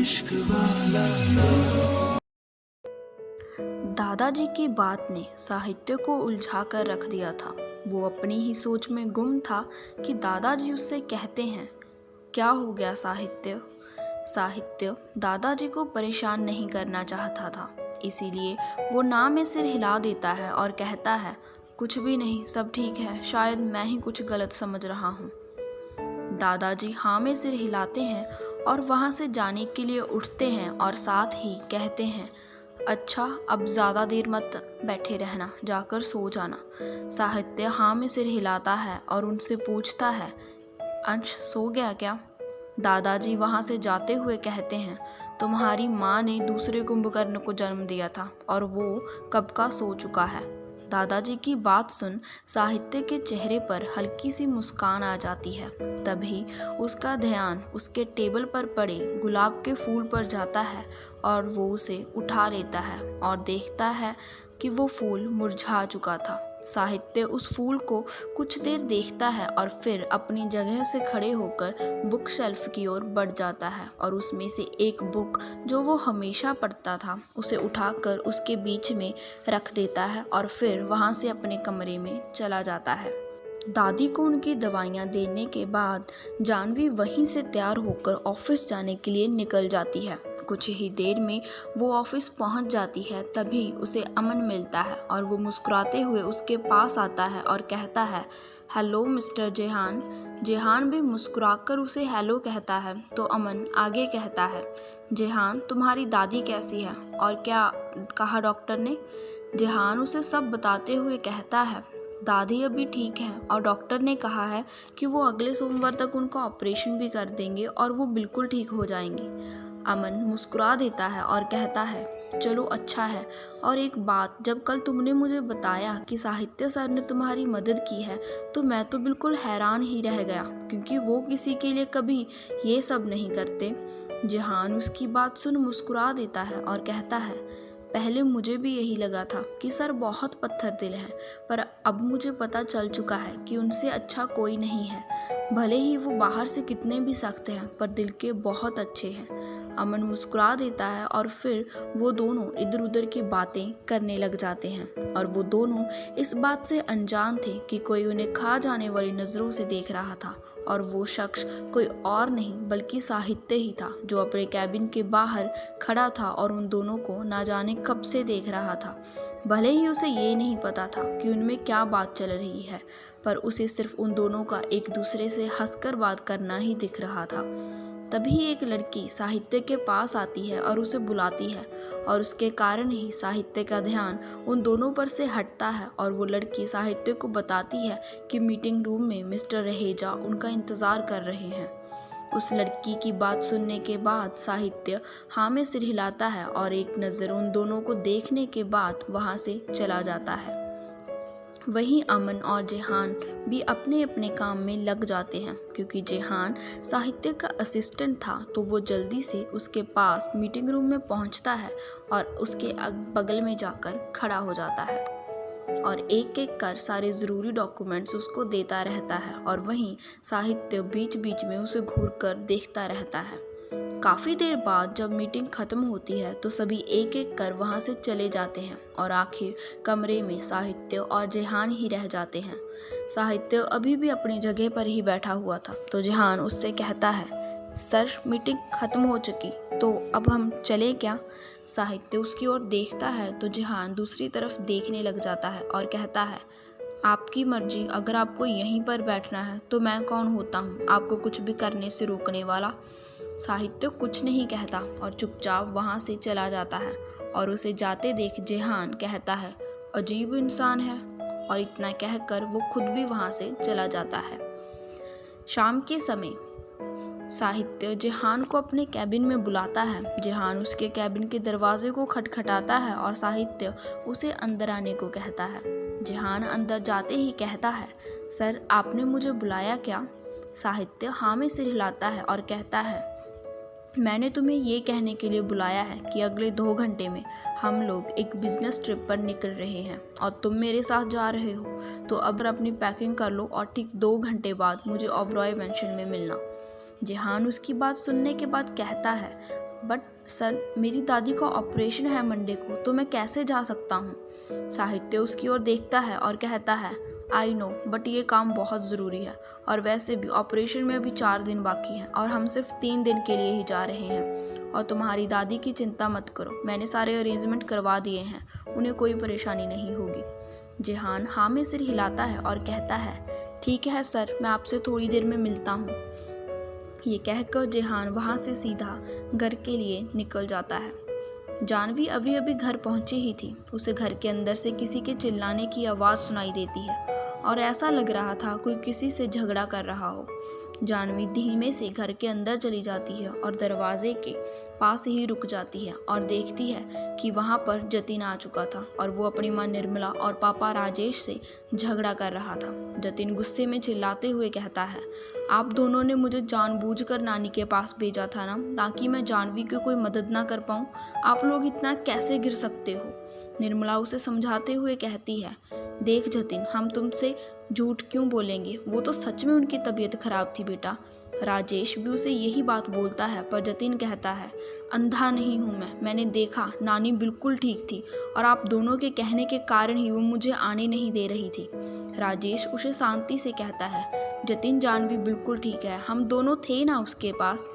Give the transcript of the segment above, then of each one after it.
इश्क वाला। दादाजी की बात ने साहित्य को उलझा कर रख दिया था। वो अपनी ही सोच में गुम था कि दादाजी उससे कहते हैं, क्या हो गया साहित्य? साहित्य दादाजी को परेशान नहीं करना चाहता था, इसीलिए वो ना में सिर हिला देता है और कहता है, कुछ भी नहीं, सब ठीक है, शायद मैं ही कुछ गलत समझ रहा हूँ। दादाजी हाँ में सिर हिलाते हैं और वहाँ से जाने के लिए उठते हैं और साथ ही कहते हैं, अच्छा अब ज़्यादा देर मत बैठे रहना, जाकर सो जाना। साहित्य हाँ में सिर हिलाता है और उनसे पूछता है, अंश सो गया क्या? दादाजी वहाँ से जाते हुए कहते हैं, तुम्हारी माँ ने दूसरे कुंभकर्ण को जन्म दिया था और वो कब का सो चुका है। दादाजी की बात सुन साहित्य के चेहरे पर हल्की सी मुस्कान आ जाती है। तभी उसका ध्यान उसके टेबल पर पड़े गुलाब के फूल पर जाता है और वो उसे उठा लेता है और देखता है कि वो फूल मुरझा चुका था। साहित्य उस फूल को कुछ देर देखता है और फिर अपनी जगह से खड़े होकर बुक शेल्फ की ओर बढ़ जाता है और उसमें से एक बुक जो वो हमेशा पढ़ता था उसे उठाकर उसके बीच में रख देता है और फिर वहाँ से अपने कमरे में चला जाता है। दादी को उनकी दवाइयाँ देने के बाद जानवी वहीं से तैयार होकर ऑफिस जाने के लिए निकल जाती है। कुछ ही देर में वो ऑफिस पहुंच जाती है। तभी उसे अमन मिलता है और वो मुस्कुराते हुए उसके पास आता है और कहता है, हेलो मिस्टर जेहान। जेहान भी मुस्कुराकर उसे हेलो कहता है तो अमन आगे कहता है, जेहान तुम्हारी दादी कैसी है और क्या कहा डॉक्टर ने? जेहान उसे सब बताते हुए कहता है, दादी अभी ठीक है और डॉक्टर ने कहा है कि वो अगले सोमवार तक उनका ऑपरेशन भी कर देंगे और वो बिल्कुल ठीक हो जाएंगी। अमन मुस्कुरा देता है और कहता है, चलो अच्छा है। और एक बात, जब कल तुमने मुझे बताया कि साहित्य सर ने तुम्हारी मदद की है तो मैं तो बिल्कुल हैरान ही रह गया, क्योंकि वो किसी के लिए कभी ये सब नहीं करते। जेहान उसकी बात सुन मुस्कुरा देता है और कहता है, पहले मुझे भी यही लगा था कि सर बहुत पत्थर दिल हैं, पर अब मुझे पता चल चुका है कि उनसे अच्छा कोई नहीं है। भले ही वो बाहर से कितने भी सख्त हैं पर दिल के बहुत अच्छे हैं। अमन मुस्कुरा देता है और फिर वो दोनों इधर उधर की बातें करने लग जाते हैं और वो दोनों इस बात से अनजान थे कि कोई उन्हें खा जाने वाली नज़रों से देख रहा था और वो शख्स कोई और नहीं बल्कि साहित्य ही था, जो अपने कैबिन के बाहर खड़ा था और उन दोनों को ना जाने कब से देख रहा था। भले ही उसे ये नहीं पता था कि उनमें क्या बात चल रही है, पर उसे सिर्फ उन दोनों का एक दूसरे से हंसकर बात करना ही दिख रहा था। तभी एक लड़की साहित्य के पास आती है और उसे बुलाती है और उसके कारण ही साहित्य का ध्यान उन दोनों पर से हटता है और वो लड़की साहित्य को बताती है कि मीटिंग रूम में मिस्टर रहेजा उनका इंतज़ार कर रहे हैं। उस लड़की की बात सुनने के बाद साहित्य हाँ में सिर हिलाता है और एक नज़र उन दोनों को देखने के बाद वहाँ से चला जाता है। वहीं अमन और जेहान भी अपने अपने काम में लग जाते हैं, क्योंकि जेहान साहित्य का असिस्टेंट था तो वो जल्दी से उसके पास मीटिंग रूम में पहुंचता है और उसके बगल में जाकर खड़ा हो जाता है और एक एक कर सारे ज़रूरी डॉक्यूमेंट्स उसको देता रहता है और वहीं साहित्य बीच बीच में उसे घूर कर देखता रहता है। काफ़ी देर बाद जब मीटिंग ख़त्म होती है तो सभी एक एक कर वहाँ से चले जाते हैं और आखिर कमरे में साहित्य और जेहान ही रह जाते हैं। साहित्य अभी भी अपनी जगह पर ही बैठा हुआ था तो जेहान उससे कहता है, सर मीटिंग ख़त्म हो चुकी तो अब हम चलें क्या? साहित्य उसकी ओर देखता है तो जेहान दूसरी तरफ देखने लग जाता है और कहता है, आपकी मर्जी, अगर आपको यहीं पर बैठना है तो मैं कौन होता हूँ आपको कुछ भी करने से रोकने वाला। साहित्य कुछ नहीं कहता और चुपचाप वहाँ से चला जाता है और उसे जाते देख जेहान कहता है, अजीब इंसान है, और इतना कहकर वो खुद भी वहाँ से चला जाता है। शाम के समय साहित्य जेहान को अपने कैबिन में बुलाता है। जेहान उसके कैबिन के दरवाजे को खटखटाता है और साहित्य उसे अंदर आने को कहता है। जेहान अंदर जाते ही कहता है, सर आपने मुझे बुलाया क्या? साहित्य हाँ में सिर हिलाता है और कहता है, मैंने तुम्हें ये कहने के लिए बुलाया है कि अगले 2 घंटे में हम लोग एक बिजनेस ट्रिप पर निकल रहे हैं और तुम मेरे साथ जा रहे हो, तो अब अपनी पैकिंग कर लो और ठीक 2 घंटे बाद मुझे ओबरॉय मेंशन में मिलना। जेहान उसकी बात सुनने के बाद कहता है, बट सर, मेरी दादी का ऑपरेशन है मंडे को, तो मैं कैसे जा सकता हूँ? साहित्य उसकी ओर देखता है और कहता है, आई नो, बट ये काम बहुत ज़रूरी है और वैसे भी ऑपरेशन में अभी 4 दिन बाकी हैं और हम सिर्फ 3 दिन के लिए ही जा रहे हैं। और तुम्हारी दादी की चिंता मत करो, मैंने सारे अरेंजमेंट करवा दिए हैं, उन्हें कोई परेशानी नहीं होगी। जेहान हाँ में सिर हिलाता है और कहता है, ठीक है सर, मैं आपसे थोड़ी देर में मिलता हूँ। ये कहकर जेहान वहाँ से सीधा घर के लिए निकल जाता है। जानवी अभी अभी घर पहुंची ही थी। उसे घर के अंदर से किसी के चिल्लाने की आवाज़ सुनाई देती है और ऐसा लग रहा था कोई किसी से झगड़ा कर रहा हो। जानवी धीमे से घर के अंदर चली जाती है और दरवाजे के पास ही रुक जाती है और देखती है कि वहाँ पर जतिन आ चुका था और वो अपनी माँ निर्मला और पापा राजेश से झगड़ा कर रहा था। जतिन गुस्से में चिल्लाते हुए कहता है, आप दोनों ने मुझे जानबूझकर नानी के पास भेजा था ना, ताकि मैं जानवी की कोई मदद ना कर पाऊँ। आप लोग इतना कैसे गिर सकते हो? निर्मला उसे समझाते हुए कहती है, देख जतिन, हम तुमसे झूठ क्यों बोलेंगे, वो तो सच में उनकी तबीयत खराब थी बेटा। राजेश भी उसे यही बात बोलता है, पर जतिन कहता है, अंधा नहीं हूँ मैंने देखा, नानी बिल्कुल ठीक थी और आप दोनों के कहने के कारण ही वो मुझे आने नहीं दे रही थी। राजेश उसे शांति से कहता है, जतिन, जानवी बिल्कुल ठीक है, हम दोनों थे ना उसके पास।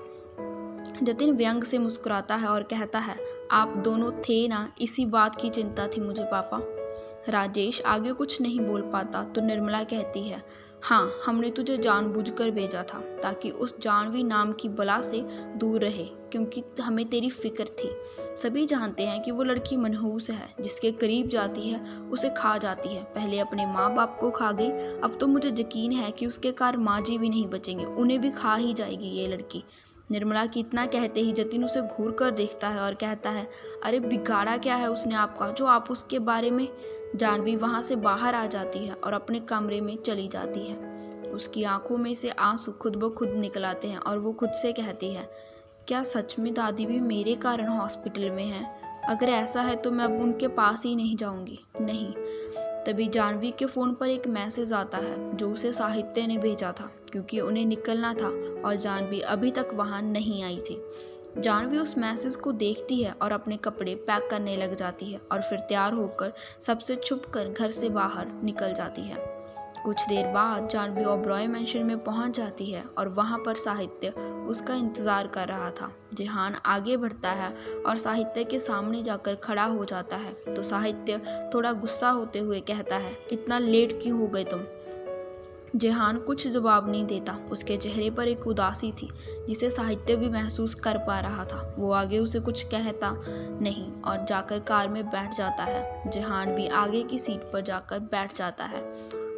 जतिन व्यंग से मुस्कुराता है और कहता है, आप दोनों थे ना, इसी बात की चिंता थी मुझे पापा। राजेश आगे कुछ नहीं बोल पाता तो निर्मला कहती है, हाँ, हमने तुझे जानबूझकर भेजा था ताकि उस जानवी नाम की बला से दूर रहे, क्योंकि हमें तेरी फिक्र थी। सभी जानते हैं कि वो लड़की मनहूस है, जिसके करीब जाती है उसे खा जाती है। पहले अपने माँ बाप को खा गई, अब तो मुझे यकीन है कि उसके कारण माँ जी भी नहीं बचेंगे, उन्हें भी खा ही जाएगी ये लड़की। निर्मला की इतना कहते ही जतिन उसे घूर कर देखता है और कहता है, अरे बिगाड़ा क्या है उसने आपका, जो आप उसके बारे में। जानवी वहाँ से बाहर आ जाती है और अपने कमरे में चली जाती है। उसकी आंखों में से आंसू खुद ब खुद निकल आते हैं और वो खुद से कहती है, क्या सच में दादी भी मेरे कारण हॉस्पिटल में है? अगर ऐसा है तो मैं अब उनके पास ही नहीं जाऊंगी, नहीं। तभी जानवी के फ़ोन पर एक मैसेज आता है जो उसे साहित्य ने भेजा था, क्योंकि उन्हें निकलना था और जानवी अभी तक वहाँ नहीं आई थी। जानवी उस मैसेज को देखती है और अपने कपड़े पैक करने लग जाती है और फिर तैयार होकर सबसे छुपकर घर से बाहर निकल जाती है। कुछ देर बाद जानवी ओबरॉय मैंशन में पहुंच जाती है और वहां पर साहित्य उसका इंतज़ार कर रहा था। जेहान आगे बढ़ता है और साहित्य के सामने जाकर खड़ा हो जाता है तो साहित्य थोड़ा गुस्सा होते हुए कहता है, इतना लेट क्यों हो गए तुम? जेहान कुछ जवाब नहीं देता। उसके चेहरे पर एक उदासी थी जिसे साहित्य भी महसूस कर पा रहा था। वो आगे उसे कुछ कहता नहीं और जाकर कार में बैठ जाता है। जेहान भी आगे की सीट पर जाकर बैठ जाता है।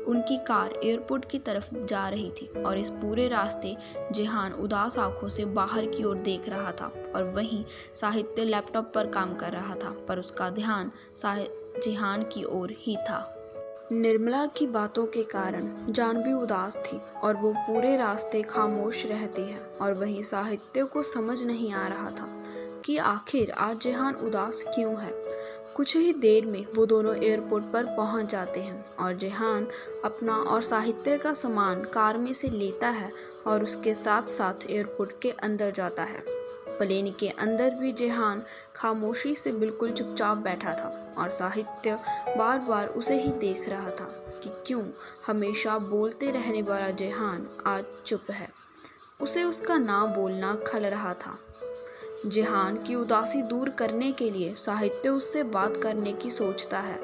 उनकी कार एयरपोर्ट की तरफ जा रही थी और इस पूरे रास्ते जेहान उदास आंखों से बाहर की ओर देख रहा था और वहीं साहित्य लैपटॉप पर काम कर रहा था, पर उसका ध्यान जेहान की ओर ही था। निर्मला की बातों के कारण जानवी उदास थी और वो पूरे रास्ते खामोश रहती है और वहीं साहित्य को समझ नहीं आ रहा था कि आखिर आज जेहान उदास क्यों है। कुछ ही देर में वो दोनों एयरपोर्ट पर पहुंच जाते हैं और जेहान अपना और साहित्य का सामान कार में से लेता है और उसके साथ साथ एयरपोर्ट के अंदर जाता है। प्लेन के अंदर भी जेहान खामोशी से बिल्कुल चुपचाप बैठा था और साहित्य बार बार उसे ही देख रहा था कि क्यों हमेशा बोलते रहने वाला जेहान आज चुप है। उसे उसका ना बोलना खल रहा था। जेहान की उदासी दूर करने के लिए साहित्य उससे बात करने की सोचता है।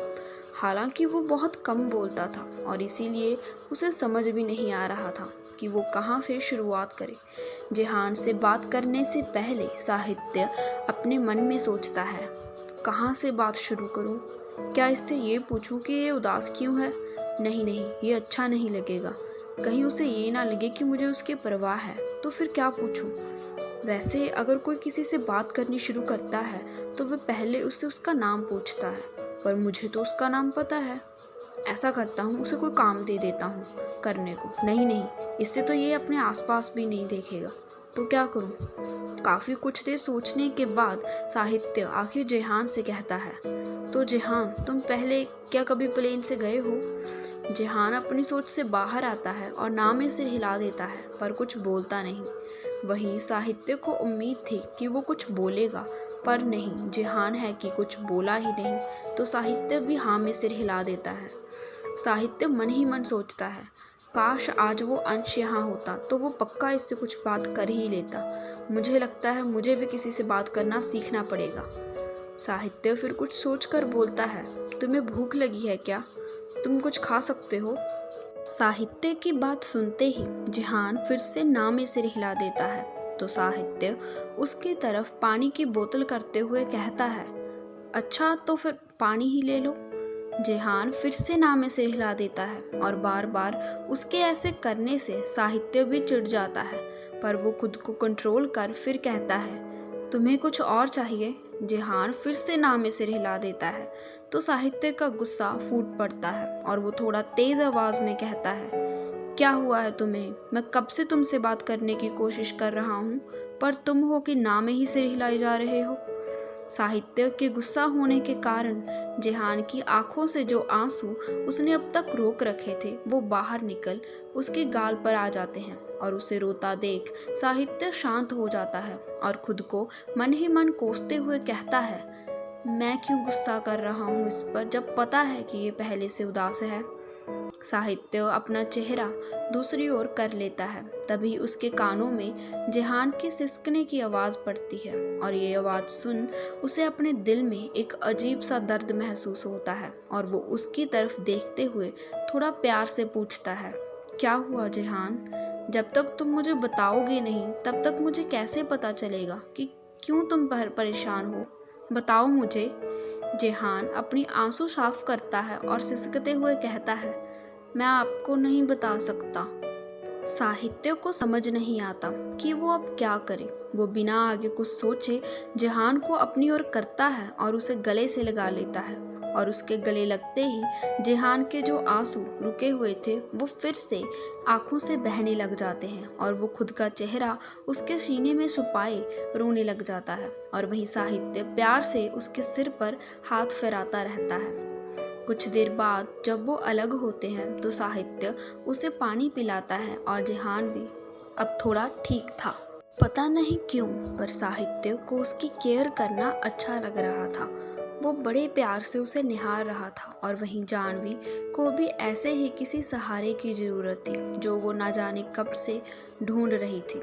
हालांकि वो बहुत कम बोलता था और इसीलिए उसे समझ भी नहीं आ रहा था कि वो कहाँ से शुरुआत करे। जेहान से बात करने से पहले साहित्य अपने मन में सोचता है, कहाँ से बात शुरू करूँ? क्या इससे ये पूछूं कि ये उदास क्यों है? नहीं, ये अच्छा नहीं लगेगा। कहीं उसे ये ना लगे कि मुझे उसकी परवाह है, तो फिर क्या पूछूं? वैसे अगर कोई किसी से बात करनी शुरू करता है तो वह पहले उससे उसका नाम पूछता है, पर मुझे तो उसका नाम पता है। ऐसा करता हूँ, उसे कोई काम दे देता हूँ करने को। नहीं, इससे तो ये अपने आसपास भी नहीं देखेगा, तो क्या करूँ? काफ़ी कुछ देर सोचने के बाद साहित्य आखिर जेहान से कहता है, तो जेहान, तुम पहले क्या कभी प्लेन से गए हो? जेहान अपनी सोच से बाहर आता है और ना में सिर हिला देता है, पर कुछ बोलता नहीं। वहीं साहित्य को उम्मीद थी कि वो कुछ बोलेगा, पर नहीं, जेहान है कि कुछ बोला ही नहीं तो साहित्य भी हाँ में सिर हिला देता है। साहित्य मन ही मन सोचता है, काश आज वो अंश यहाँ होता तो वो पक्का इससे कुछ बात कर ही लेता। मुझे लगता है मुझे भी किसी से बात करना सीखना पड़ेगा। साहित्य फिर कुछ सोचकर बोलता है, तुम्हें भूख लगी है क्या? तुम कुछ खा सकते हो। साहित्य की बात सुनते ही जेहान फिर से ना में सिर हिला देता है तो साहित्य उसकी तरफ पानी की बोतल करते हुए कहता है, अच्छा तो फिर पानी ही ले लो। जेहान फिर से ना में सिर हिला देता है और बार बार उसके ऐसे करने से साहित्य भी चिढ़ जाता है, पर वो खुद को कंट्रोल कर फिर कहता है, तुम्हें कुछ और चाहिए? जेहान फिर से ना में सिर हिला देता है तो साहित्य का गुस्सा फूट पड़ता है और वो थोड़ा तेज आवाज में कहता है, क्या हुआ है तुम्हें? मैं कब से तुमसे बात करने की कोशिश कर रहा हूँ, पर तुम हो कि ना में ही सिर हिलाए जा रहे हो। साहित्य के गुस्सा होने के कारण जेहान की आंखों से जो आंसू उसने अब तक रोक रखे थे वो बाहर निकल उसके गाल पर आ जाते हैं और उसे रोता देख साहित्य शांत हो जाता है और खुद को मन ही मन कोसते हुए कहता है, मैं क्यों गुस्सा कर रहा हूँ इस पर जब पता है कि ये पहले से उदास है। साहित्य अपना चेहरा दूसरी ओर कर लेता है, तभी उसके कानों में जेहान की सिसकने की आवाज़ पड़ती है और ये आवाज़ सुन उसे अपने दिल में एक अजीब सा दर्द महसूस होता है और वो उसकी तरफ देखते हुए थोड़ा प्यार से पूछता है, क्या हुआ जेहान? जब तक तुम मुझे बताओगे नहीं तब तक मुझे कैसे पता चलेगा कि क्यों तुम परेशान हो? बताओ मुझे। जेहान अपनी आंसू साफ करता है और सिसकते हुए कहता है, मैं आपको नहीं बता सकता। साहित्य को समझ नहीं आता कि वो अब क्या करे। वो बिना आगे कुछ सोचे जेहान को अपनी ओर करता है और उसे गले से लगा लेता है और उसके गले लगते ही जेहान के जो आंसू रुके हुए थे वो फिर से आंखों से बहने लग जाते हैं और वो खुद का चेहरा उसके सीने में छुपाए रोने लग जाता है और वहीं साहित्य प्यार से उसके सिर पर हाथ फेराता रहता है। कुछ देर बाद जब वो अलग होते हैं तो साहित्य उसे पानी पिलाता है और जेहान भी अब थोड़ा ठीक था। पता नहीं क्यों पर साहित्य को उसकी केयर करना अच्छा लग रहा था। वो बड़े प्यार से उसे निहार रहा था और वहीं जानवी को भी ऐसे ही किसी सहारे की ज़रूरत थी जो वो ना जाने कब से ढूंढ रही थी।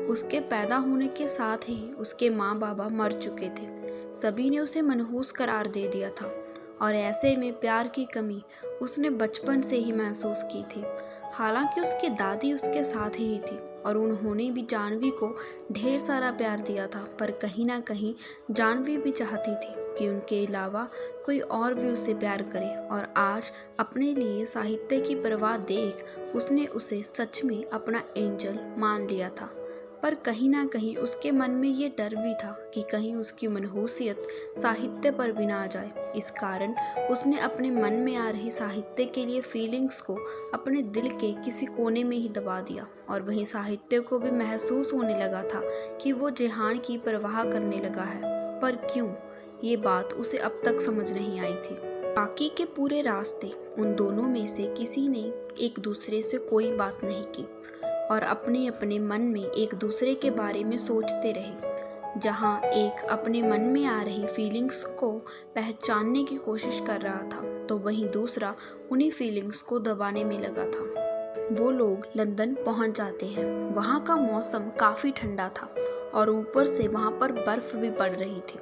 उसके पैदा होने के साथ ही उसके माँ बाबा मर चुके थे। सभी ने उसे मनहूस करार दे दिया था और ऐसे में प्यार की कमी उसने बचपन से ही महसूस की थी। हालांकि उसकी दादी उसके साथ ही थी और उन्होंने भी जानवी को ढेर सारा प्यार दिया था, पर कहीं ना कहीं जानवी भी चाहती थी कि उनके अलावा कोई और भी उसे प्यार करे और आज अपने लिए साहित्य की परवाह देख उसने उसे सच में अपना एंजल मान लिया था। पर कहीं ना कहीं उसके मन में ये डर भी था कि कहीं उसकी मनहूसियत साहित्य पर भी ना आ जाए। इस कारण उसने अपने मन में आ रही साहित्य के लिए फीलिंग्स को अपने दिल के किसी कोने में ही दबा दिया और वहीं साहित्य को भी महसूस होने लगा था कि वो जेहान की परवाह करने लगा है। पर क्यों, ये बात उसे अब तक समझ नहीं आई थी। बाकी के पूरे रास्ते उन दोनों में से किसी ने एक दूसरे से कोई बात नहीं की और अपने अपने मन में एक दूसरे के बारे में सोचते रहे। जहाँ एक अपने मन में आ रही फीलिंग्स को पहचानने की कोशिश कर रहा था तो वहीं दूसरा उन्हीं फीलिंग्स को दबाने में लगा था। वो लोग लंदन पहुँच जाते हैं। वहाँ का मौसम काफ़ी ठंडा था और ऊपर से वहाँ पर बर्फ़ भी पड़ रही थी,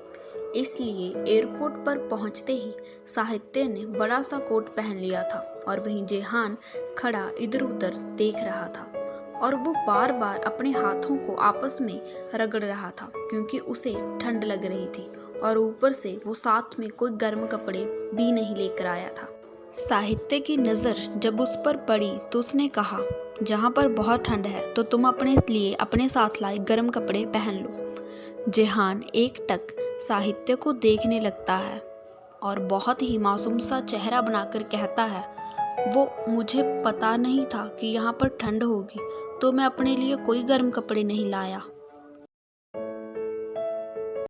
इसलिए एयरपोर्ट पर पहुँचते ही साहित्य ने बड़ा सा कोट पहन लिया था और वहीं जेहान खड़ा इधर उधर देख रहा था और वो बार बार अपने हाथों को आपस में रगड़ रहा था क्योंकि उसे ठंड लग रही थी और ऊपर से वो साथ में कोई गर्म कपड़े भी नहीं लेकर आया था। साहित्य की नज़र जब उस पर पड़ी तो उसने कहा, जहाँ पर बहुत ठंड है तो तुम अपने लिए अपने साथ लाए गर्म कपड़े पहन लो। जेहान एक टक साहित्य को देखने लगता है और बहुत ही मासूम सा चेहरा बनाकर कहता है, वो मुझे पता नहीं था कि यहाँ पर ठंड होगी तो मैं अपने लिए कोई गर्म कपड़े नहीं लाया।